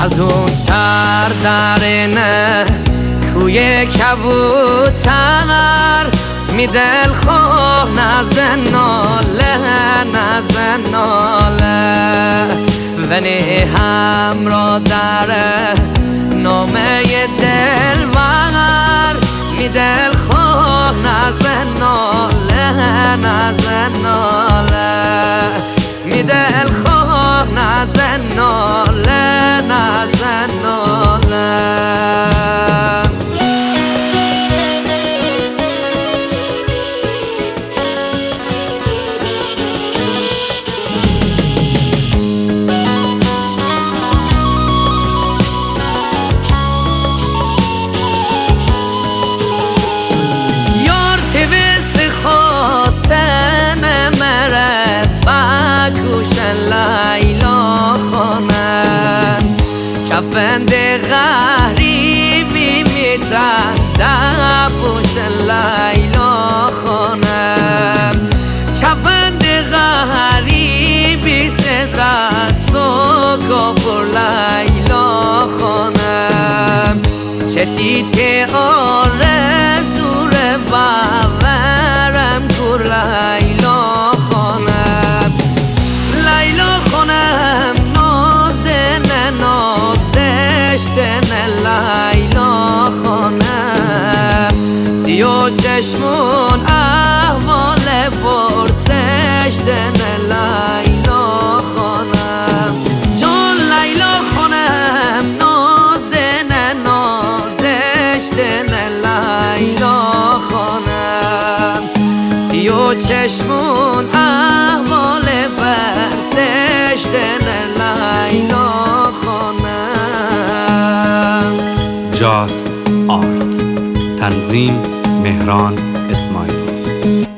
از اون سردرنه کوی کبوتر می دل خواه نزن ناله ونی همراه داره نامه دلبر می دل خواه نزن ناله می دل خواه نزن ناله لیلا خانم کفند غریبی میتن دبوش لیلا خانم کفند غریبی سدرست و کفر لیلا خانم چتیت آرزو باورم کور لیلا خانم لیلا خانم نازدن نازشتن لیلا خانم سیو چشمون احوال پرسشتن لیلا خانم چون لیلا خانم نازدن نازشتن لیلا خانم سیو چشمون احوال پرسشتن لیلا خانم. جاست آرت. تنظیم مهران اسماعیلی.